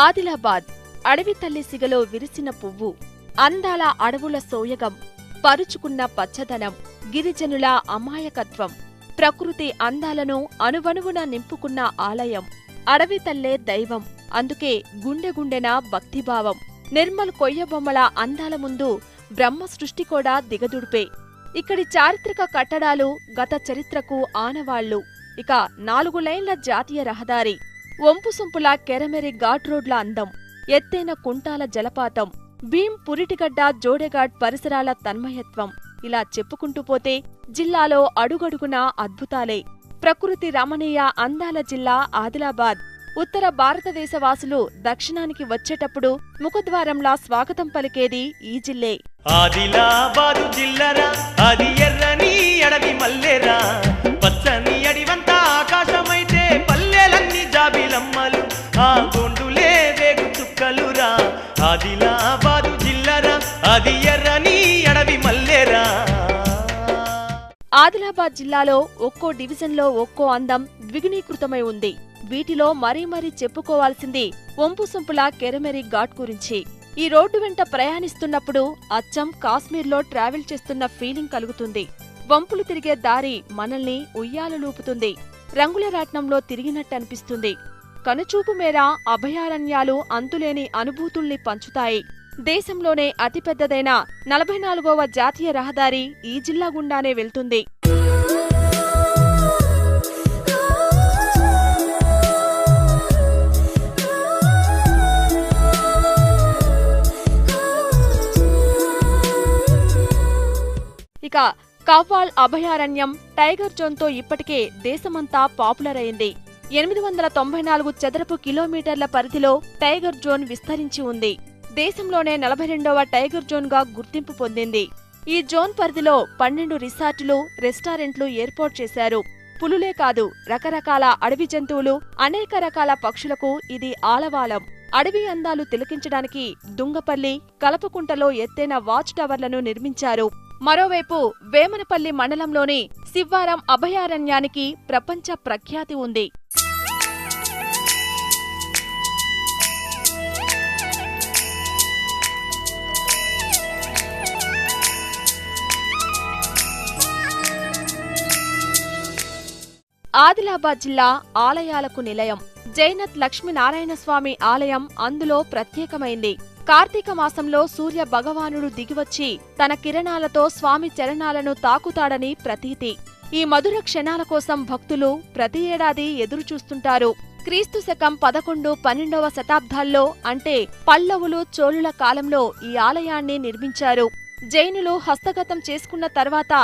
ఆదిలాబాద్ అడవి తల్లి సిగలో విరిసిన పువ్వు, అందాల అడవుల సోయగం, పరుచుకున్న పచ్చదనం, గిరిజనుల అమాయకత్వం, ప్రకృతి అందాలను అణువణువున నింపుకున్న ఆలయం. అడవి తల్లే దైవం, అందుకే గుండె గుండెన భక్తిభావం. నిర్మల్ కొయ్యబొమ్మల అందాల ముందు బ్రహ్మ సృష్టి కూడా దిగదుడిపే. ఇక్కడి చారిత్రక కట్టడాలు గత చరిత్రకు ఆనవాళ్లు. ఇక 4 లైన్ల జాతీయ రహదారి, వంపుసొంపుల కెరమెరి ఘాట్ రోడ్ల అందం, ఎత్తైన కుంటాల జలపాతం, భీం పురిటిగడ్డ జోడెఘాట్ పరిసరాల తన్మయత్వం. ఇలా చెప్పుకుంటూ పోతే జిల్లాలో అడుగడుగునా అద్భుతాలే. ప్రకృతి రమణీయ అందాల జిల్లా ఆదిలాబాద్. ఉత్తర భారతదేశవాసులు దక్షిణానికి వచ్చేటప్పుడు ముఖద్వారంలా స్వాగతం పలికేది ఈ జిల్లే. ఆదిలాబాదు జిల్లరా, అది ఎర్రని అడవి మల్లెరా, పచ్చని అడివంతా ఆకాశమైతే పల్లెలన్నీ జాబిలమ్మలు, ఆ గొండులే వేగు చుక్కలురా. ఆదిలాబాదు జిల్లరా, అది ఎర్రని అడవి మల్లెరా. ఆదిలాబాద్ జిల్లాలో ఒక్కో డివిజన్లో ఒక్కో అందం ద్విగుణీకృతమై ఉంది. వీటిలో మరీ చెప్పుకోవాల్సింది వంపుసొంపుల కెరమెరి ఘాట్ గురించి. ఈ రోడ్డు వెంట ప్రయాణిస్తున్నప్పుడు అచ్చం కాశ్మీర్లో ట్రావెల్ చేస్తున్న ఫీలింగ్ కలుగుతుంది. వంపులు తిరిగే దారి మనల్ని ఉయ్యాలలూపుతుంది. రంగుల రాట్నంలో తిరిగినట్టనిపిస్తుంది. కనుచూపు మేర అభయారణ్యాలు అంతులేని అనుభూతుల్ని పంచుతాయి. దేశంలోనే అతిపెద్దదైన 44వ జాతీయ రహదారి ఈ జిల్లా గుండానే వెళ్తుంది. ఇక కవ్వాల్ అభయారణ్యం టైగర్ జోన్తో ఇప్పటికే దేశమంతా పాపులర్ అయింది. 894 చదరపు కిలోమీటర్ల పరిధిలో టైగర్ జోన్ విస్తరించి ఉంది. దేశంలోనే 42వ టైగర్ జోన్గా గుర్తింపు పొందింది. ఈ జోన్ పరిధిలో 12 రిసార్టులు, రెస్టారెంట్లు ఏర్పాటు చేశారు. పులులే కాదు, రకరకాల అడవి జంతువులు, అనేక రకాల పక్షులకు ఇది ఆలవాలం. అడవి అందాలు తిలకించడానికి దుంగపల్లి, కలపకుంటలో ఎత్తైన వాచ్ టవర్లను నిర్మించారు. మరోవైపు వేమనపల్లి మండలంలోని సివ్వారం అభయారణ్యానికి ప్రపంచ ప్రఖ్యాతి ఉంది. ఆదిలాబాద్ జిల్లా ఆలయాలకు నిలయం. జైనత్ లక్ష్మీనారాయణస్వామి ఆలయం అందులో ప్రత్యేకమైంది. కార్తీక మాసంలో సూర్య భగవానుడు దిగివచ్చి తన కిరణాలతో స్వామి చరణాలను తాకుతాడని ప్రతీతి. ఈ మధుర క్షణాల కోసం భక్తులు ప్రతి ఏడాది ఎదురుచూస్తుంటారు. క్రీస్తు శకం 11, 12వ శతాబ్దాల్లో అంటే పల్లవులు, చోళుల కాలంలో ఈ ఆలయాన్ని నిర్మించారు. జైనులు హస్తగతం చేసుకున్న తర్వాత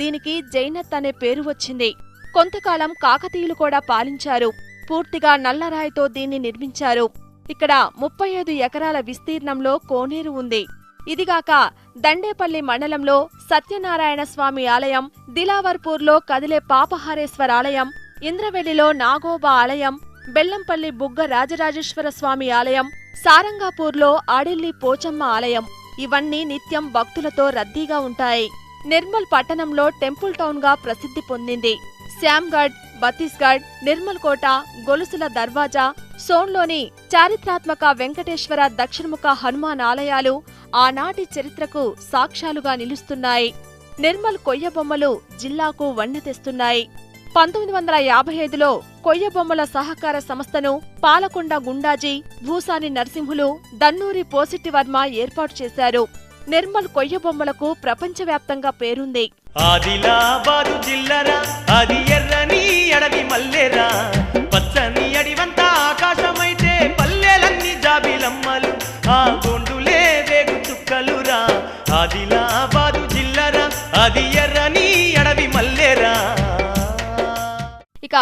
దీనికి జైనత్ అనే పేరు వచ్చింది. కొంతకాలం కాకతీయులు కూడా పాలించారు. పూర్తిగా నల్లరాయితో దీన్ని నిర్మించారు. ఇక్కడ 35 ఎకరాల విస్తీర్ణంలో కోనేరు ఉంది. ఇదిగాక దండేపల్లి మండలంలో సత్యనారాయణ స్వామి ఆలయం, దిలావర్పూర్లో కదిలే పాపహారేశ్వర ఆలయం, ఇంద్రవెల్లిలో నాగోబా ఆలయం, బెల్లంపల్లి బుగ్గ రాజరాజేశ్వర స్వామి ఆలయం, సారంగాపూర్లో ఆడిల్లి పోచమ్మ ఆలయం. ఇవన్నీ నిత్యం భక్తులతో రద్దీగా ఉంటాయి. నిర్మల్ పట్టణంలో టెంపుల్ టౌన్ గా ప్రసిద్ధి పొందింది. శ్యామ్గఢ్, బత్తీస్గఢ్, నిర్మల్ కోట, గొలుసుల దర్వాజా, సోన్లోని చారిత్రాత్మక వెంకటేశ్వర దక్షిణముఖ హనుమాన్ ఆలయాలు ఆనాటి చరిత్రకు సాక్ష్యాలుగా నిలుస్తున్నాయి. నిర్మల్ కొయ్యబొమ్మలు జిల్లాకు వన్నె తెస్తున్నాయి. 1955లో కొయ్యబొమ్మల సహకార సంస్థను పాలకొండ గుండాజీ, భూసాని నరసింహులు, దన్నూరి పోసిట్టివర్మ ఏర్పాటు చేశారు. నిర్మల్ కొయ్యబొమ్మలకు ప్రపంచవ్యాప్తంగా పేరుంది. ఆదిలాబాదు జిల్లరా, అది ఎర్రని అడవి మల్లెరా, పచ్చని అడివంతా ఆకాశమైతే పల్లెలన్నీ జాబిలమ్మలు, ఆ గొండులే వేగు చుక్కలురా. ఆదిలాబాదు జిల్లరా, అది ఎర్రని అడవి మల్లెరా. ఇక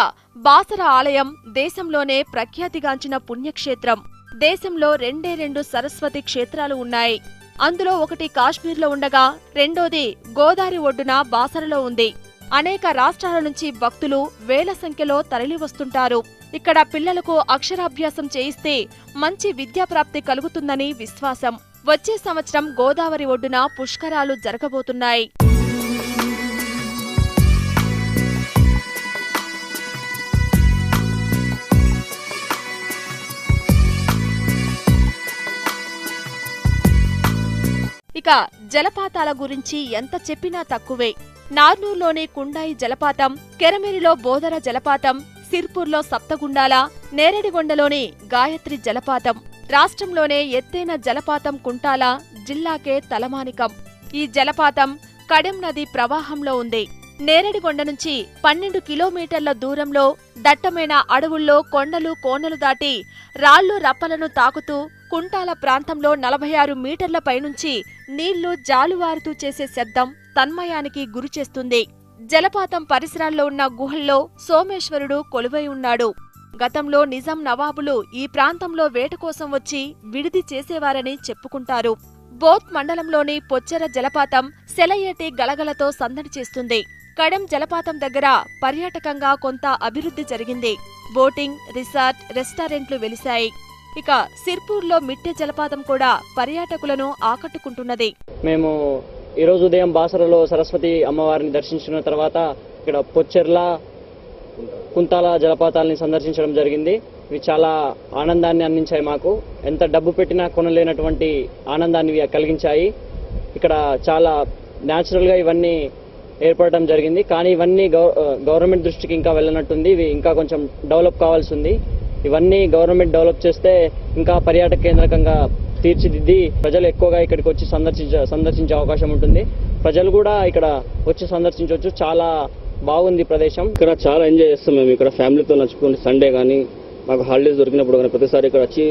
బాసర ఆలయం దేశంలోనే ప్రఖ్యాతిగాంచిన పుణ్యక్షేత్రం. దేశంలో 2 సరస్వతి క్షేత్రాలు ఉన్నాయి. అందులో ఒకటి కాశ్మీర్లో ఉండగా రెండోది గోదావరి ఒడ్డున బాసరలో ఉంది. అనేక రాష్ట్రాల నుంచి భక్తులు వేల సంఖ్యలో తరలివస్తుంటారు. ఇక్కడ పిల్లలకు అక్షరాభ్యాసం చేయిస్తే మంచి విద్యాప్రాప్తి కలుగుతుందని విశ్వాసం. వచ్చే సంవత్సరం గోదావరి ఒడ్డున పుష్కరాలు జరగబోతున్నాయి. ఇక జలపాతాల గురించి ఎంత చెప్పినా తక్కువే. నార్నూర్లోని కుండాయి జలపాతం, కెరమెరిలో బోదర జలపాతం, సిర్పూర్లో సప్తగుండాల, నేరేడిగొండలోని గాయత్రి జలపాతం. రాష్ట్రంలోనే ఎత్తైన జలపాతం కుంటాల, జిల్లాకే తలమానికం. ఈ జలపాతం కడెం నది ప్రవాహంలో ఉంది. నేరేడిగొండ నుంచి 12 కిలోమీటర్ల దూరంలో దట్టమైన అడవుల్లో కొండలు కోనలు దాటి రాళ్లు రప్పలను తాకుతూ కుంటాల ప్రాంతంలో 46 మీటర్ల పైనుంచి నీళ్లు జాలువారుతూ చేసే శబ్దం తన్మయానికి గురిచేస్తుంది. జలపాతం పరిసరాల్లో ఉన్న గుహల్లో సోమేశ్వరుడు కొలువై ఉన్నాడు. గతంలో నిజాం నవాబులు ఈ ప్రాంతంలో వేట కోసం వచ్చి విడిది చేసేవారని చెప్పుకుంటారు. బోత్ మండలంలోని పొచ్చెర జలపాతం సెలయేటి గలగలతో సందడి చేస్తుంది. కడెం జలపాతం దగ్గర పర్యాటకంగా కొంత అభివృద్ధి జరిగింది. బోటింగ్, రిసార్ట్, రెస్టారెంట్లు వెలిశాయి. ఇక సిర్పూర్లో మిట్టె జలపాతం కూడా పర్యాటకులను ఆకట్టుకుంటున్నది. మేము ఈరోజు ఉదయం బాసరలో సరస్వతి అమ్మవారిని దర్శించిన తర్వాత ఇక్కడ పొచ్చెర్ల, కుంతాల జలపాతాలని సందర్శించడం జరిగింది. ఇవి చాలా ఆనందాన్ని అందించాయి. మాకు ఎంత డబ్బు పెట్టినా కొనలేనటువంటి ఆనందాన్ని ఇవి కలిగించాయి. ఇక్కడ చాలా న్యాచురల్గా ఇవన్నీ ఏర్పడటం జరిగింది. కానీ ఇవన్నీ గవర్నమెంట్ దృష్టికి ఇంకా వెళ్ళనట్టుంది. ఇవి ఇంకా కొంచెం డెవలప్ కావాల్సి ఉంది. ఇవన్నీ గవర్నమెంట్ డెవలప్ చేస్తే ఇంకా పర్యాటక కేంద్రకంగా తీర్చిదిద్ది ప్రజలు ఎక్కువగా ఇక్కడికి వచ్చి సందర్శించే అవకాశం ఉంటుంది. ప్రజలు కూడా ఇక్కడ వచ్చి సందర్శించవచ్చు. చాలా బాగుంది ప్రదేశం. ఇక్కడ చాలా ఎంజాయ్ చేస్తాం మేము. ఇక్కడ ఫ్యామిలీతో నడుచుకుంటే సండే కానీ మాకు హాలిడేస్ దొరికినప్పుడు కానీ ప్రతిసారి ఇక్కడ వచ్చి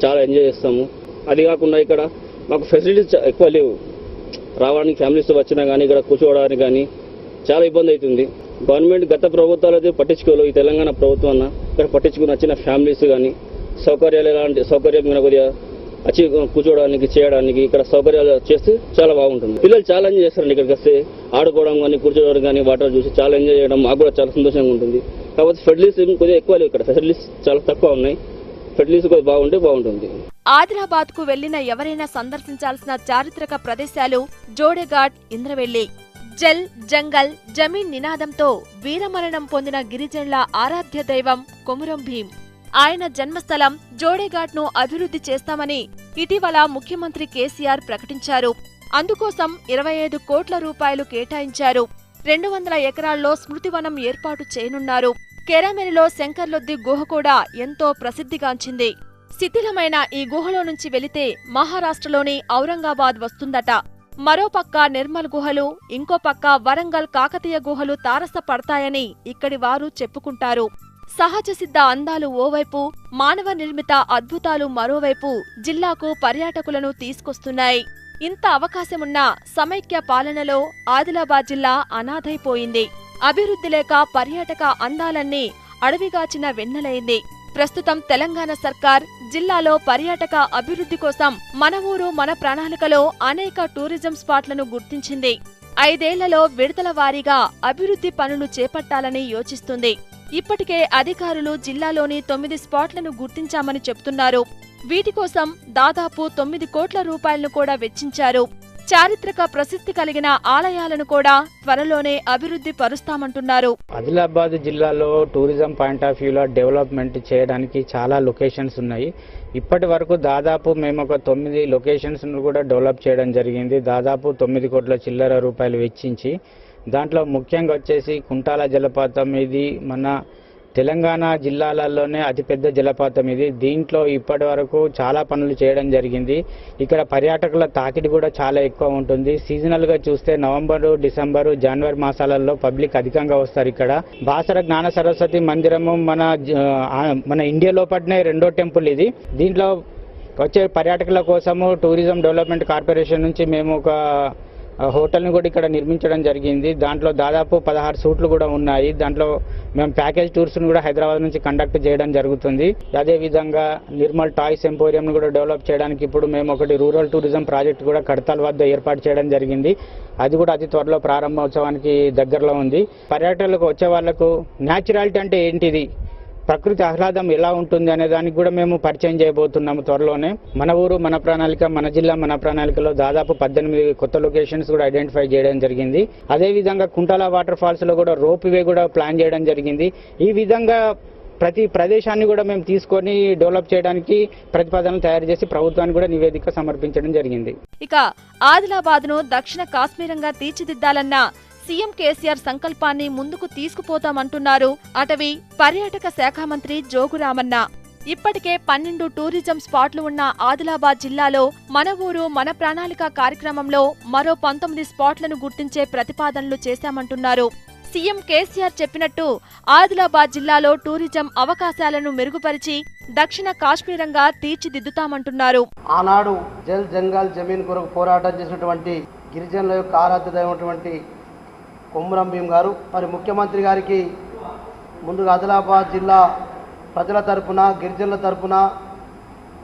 చాలా ఎంజాయ్ చేస్తాము. అది కాకుండా ఇక్కడ మాకు ఫెసిలిటీస్ ఎక్కువ లేవు. రావడానికి ఫ్యామిలీస్తో వచ్చినా కానీ ఇక్కడ కూర్చోవడానికి కానీ చాలా ఇబ్బంది అవుతుంది. గవర్నమెంట్ గత ప్రభుత్వాలు అయితే పట్టించుకోలేదు. ఈ తెలంగాణ ప్రభుత్వం అన్న ఇక్కడ పట్టించుకుని వచ్చిన ఫ్యామిలీస్ కానీ సౌకర్యాలు ఎలాంటి సౌకర్యం కొద్దిగా వచ్చి కూర్చోవడానికి చేయడానికి ఇక్కడ సౌకర్యాలు చేస్తే చాలా బాగుంటుంది. పిల్లలు చాలా ఎంజాయ్ చేస్తారండి. ఇక్కడికి వస్తే ఆడుకోవడం కానీ కూర్చోవడం కానీ వాటర్ చూసి చాలా ఎంజాయ్ చేయడం మాకు కూడా చాలా సంతోషంగా ఉంటుంది. కాకపోతే ఫెసిలిటీస్ కొద్దిగా ఎక్కువ లేవు. ఇక్కడ ఫెసిలిటీస్ చాలా తక్కువ ఉన్నాయి. ఫెసిలిటీస్ కొద్దిగా బాగుంటే బాగుంటుంది. ఆదిలాబాద్ కు వెళ్లిన ఎవరైనా సందర్శించాల్సిన చారిత్రక ప్రదేశాలు జోడెఘాట్, ఇంద్రవెల్లి. జల్, జంగల్, జమీన్ నినాదంతో వీరమరణం పొందిన గిరిజనుల ఆరాధ్య దైవం కొమురం భీం. ఆయన జన్మస్థలం జోడెఘాట్ ను అభివృద్ధి చేస్తామని ఇటీవల ముఖ్యమంత్రి కేసీఆర్ ప్రకటించారు. అందుకోసం 25 కోట్ల రూపాయలు కేటాయించారు. 200 ఎకరాల్లో స్మృతివనం ఏర్పాటు చేయనున్నారు. కెరమెరిలో శంకర్లొద్ది గుహ కూడా ఎంతో ప్రసిద్ధిగాంచింది. శిథిలమైన ఈ గుహలో నుంచి వెళితే మహారాష్ట్రలోని ఔరంగాబాద్ వస్తుందట. మరోపక్క నిర్మల్ గుహలు, ఇంకో పక్క వరంగల్ కాకతీయ గుహలు తారసపడతాయని ఇక్కడి వారు చెప్పుకుంటారు. సహజ సిద్ధ అందాలు ఓవైపు, మానవ నిర్మిత అద్భుతాలు మరోవైపు జిల్లాకు పర్యాటకులను తీసుకొస్తున్నాయి. ఇంత అవకాశమున్నా సమైక్య పాలనలో ఆదిలాబాద్ జిల్లా అనాథైపోయింది. అభివృద్ధి లేక పర్యాటక అందాలన్నీ అడవిగాచిన వెన్నెలైంది. ప్రస్తుతం తెలంగాణ సర్కార్ జిల్లాలో పర్యాటక అభివృద్ధి కోసం మన ఊరు మన ప్రణాళికలో అనేక టూరిజం స్పాట్లను గుర్తించింది. 5 ఏళ్లలో విడతల వారీగా అభివృద్ధి పనులు చేపట్టాలని యోచిస్తుంది. ఇప్పటికే అధికారులు జిల్లాలోని 9 స్పాట్లను గుర్తించామని చెప్తున్నారు. వీటి కోసం దాదాపు 9 కోట్ల రూపాయలను కూడా వెచ్చించారు. చారిత్రక ప్రసిద్ధి కలిగిన ఆలయాలను కూడా త్వరలోనే అభివృద్ధి పరుస్తామంటున్నారు. ఆదిలాబాద్ జిల్లాలో టూరిజం పాయింట్ ఆఫ్ వ్యూలో డెవలప్మెంట్ చేయడానికి చాలా లొకేషన్స్ ఉన్నాయి. ఇప్పటి వరకు దాదాపు మేము ఒక 9 లొకేషన్స్ కూడా డెవలప్ చేయడం జరిగింది. దాదాపు 9 కోట్ల చిల్లర రూపాయలు వెచ్చించి. దాంట్లో ముఖ్యంగా వచ్చేసి కుంటాల జలపాతం. ఇది మన తెలంగాణ జిల్లాలలోనే అతిపెద్ద జలపాతం ఇది. దీంట్లో ఇప్పటి వరకు చాలా పనులు చేయడం జరిగింది. ఇక్కడ పర్యాటకుల తాకిడి కూడా చాలా ఎక్కువ ఉంటుంది. సీజనల్గా చూస్తే నవంబరు, డిసెంబరు, జనవరి మాసాలలో పబ్లిక్ అధికంగా వస్తారు. ఇక్కడ బాసర జ్ఞాన సరస్వతి మందిరము మన ఇండియా లోపలనే 2వ టెంపుల్ ఇది. దీంట్లో వచ్చే పర్యాటకుల కోసము టూరిజం డెవలప్మెంట్ కార్పొరేషన్ నుంచి మేము ఒక హోటల్ని కూడా ఇక్కడ నిర్మించడం జరిగింది. దాంట్లో దాదాపు 16 సూట్లు కూడా ఉన్నాయి. దాంట్లో మేము ప్యాకేజ్ టూర్స్ను కూడా హైదరాబాద్ నుంచి కండక్ట్ చేయడం జరుగుతుంది. అదేవిధంగా నిర్మల్ టాయ్స్ ఎంపోరియంను కూడా డెవలప్ చేయడానికి ఇప్పుడు మేము ఒకటి రూరల్ టూరిజం ప్రాజెక్ట్ కూడా కడతాల్ వద్ద ఏర్పాటు చేయడం జరిగింది. అది కూడా అతి త్వరలో ప్రారంభోత్సవానికి దగ్గరలో ఉంది. పర్యాటకులకు వచ్చే వాళ్లకు న్యాచురాలిటీ అంటే ఏంటిది, ప్రకృతి ఆహ్లాదం ఎలా ఉంటుంది అనే దానికి కూడా మేము పరిచయం చేయబోతున్నాము త్వరలోనే. మన ఊరు మన ప్రణాళిక, మన జిల్లా మన ప్రణాళికలో దాదాపు 18 కొత్త లొకేషన్స్ కూడా ఐడెంటిఫై చేయడం జరిగింది. అదేవిధంగా కుంటాల వాటర్ ఫాల్స్ లో కూడా రోప్ వే కూడా ప్లాన్ చేయడం జరిగింది. ఈ విధంగా ప్రతి ప్రదేశాన్ని కూడా మేము తీసుకొని డెవలప్ చేయడానికి ప్రతిపాదనలు తయారు చేసి ప్రభుత్వానికి కూడా నివేదిక సమర్పించడం జరిగింది. ఇక ఆదిలాబాద్ను దక్షిణ కాశ్మీరంగా తీర్చిదిద్దాలన్న సీఎం కేసీఆర్ సంకల్పాన్ని ముందుకు తీసుకుపోతామంటున్నారు అటవీ పర్యాటక శాఖ మంత్రి జోగురామన్న. ఇప్పటికే 12 టూరిజం స్పాట్లు ఉన్న ఆదిలాబాద్ జిల్లాలో మన ఊరు మన ప్రణాళిక కార్యక్రమంలో మరో 19 స్పాట్లను గుర్తించే ప్రతిపాదనలు చేశామంటున్నారు. సీఎం కేసీఆర్ చెప్పినట్టు ఆదిలాబాద్ జిల్లాలో టూరిజం అవకాశాలను మెరుగుపరిచి దక్షిణ కాశ్మీరంగా తీర్చిదిద్దుతామంటున్నారు. ఆనాడు జల్ జంగల్ జమీన్ కొరకు పోరాటం చేసినటువంటి గిరిజనుల యొక్క ఆరాధ్య దైవమైనటువంటి కొమురం భీం గారు మరి ముఖ్యమంత్రి గారికి ముందుగా ఆదిలాబాద్ జిల్లా ప్రజల తరపున గిరిజనుల తరపున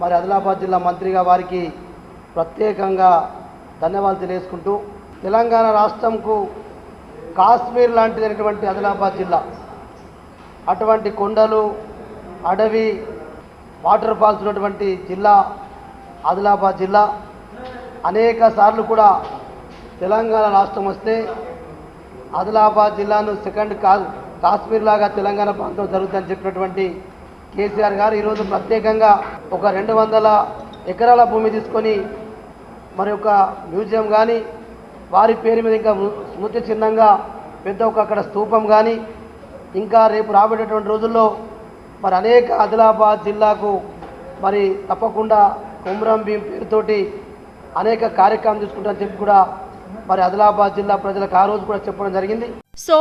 మరి ఆదిలాబాద్ జిల్లా మంత్రిగా వారికి ప్రత్యేకంగా ధన్యవాదాలు తెలియజేసుకుంటూ తెలంగాణ రాష్ట్రంకు కాశ్మీర్ లాంటిదైనటువంటి ఆదిలాబాద్ జిల్లా అటువంటి కొండలు అడవి వాటర్ ఫాల్స్ ఉన్నటువంటి జిల్లా ఆదిలాబాద్ జిల్లా అనేక సార్లు కూడా తెలంగాణ రాష్ట్రం వస్తే ఆదిలాబాద్ జిల్లాను సెకండ్ కాశ్మీర్ లాగా తెలంగాణ ప్రాంతం జరుగుతుందని చెప్పినటువంటి కేసీఆర్ గారు ఈరోజు ప్రత్యేకంగా ఒక 200 ఎకరాల భూమి తీసుకొని మరి ఒక మ్యూజియం కానీ వారి పేరు మీద ఇంకా స్మృతి చిహ్నంగా పెద్ద ఒక అక్కడ స్తూపం కానీ ఇంకా రేపు రాబోయేటటువంటి రోజుల్లో మరి అనేక ఆదిలాబాద్ జిల్లాకు మరి తప్పకుండా కొమురం భీం పేరుతోటి అనేక కార్యక్రమం తీసుకుంటారని చెప్పి కూడా మరి ఆదిలాబాద్ జిల్లా ప్రజలకు ఆ రోజు కూడా చెప్పడం జరిగింది. సో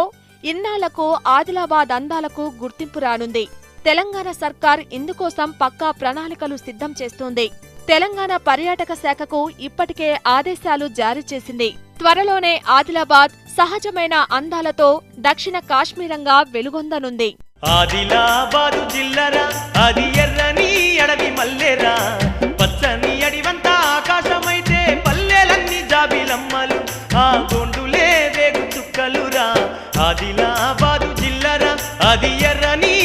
ఇన్నాళ్లకు ఆదిలాబాద్ అందాలకు గుర్తింపు రానుంది. తెలంగాణ సర్కార్ ఇందుకోసం పక్కా ప్రణాళికలు సిద్ధం చేస్తోంది. తెలంగాణ పర్యాటక శాఖకు ఇప్పటికే ఆదేశాలు జారీ చేసింది. త్వరలోనే ఆదిలాబాద్ సహజమైన అందాలతో దక్షిణ కాశ్మీరంగా వెలుగొందనుంది. ఆదిలాబాదు జిల్లరా అది ఎర్రని అడవి మల్లెరా, పచ్చని అడివంతా ఆకాశమైతే పల్లెలన్నీ జాబిలమ్మలు, ఆ గొండులే వేగు చుక్కలురా. ఆదిలాబాదు జిల్లరా అది ఎర్రని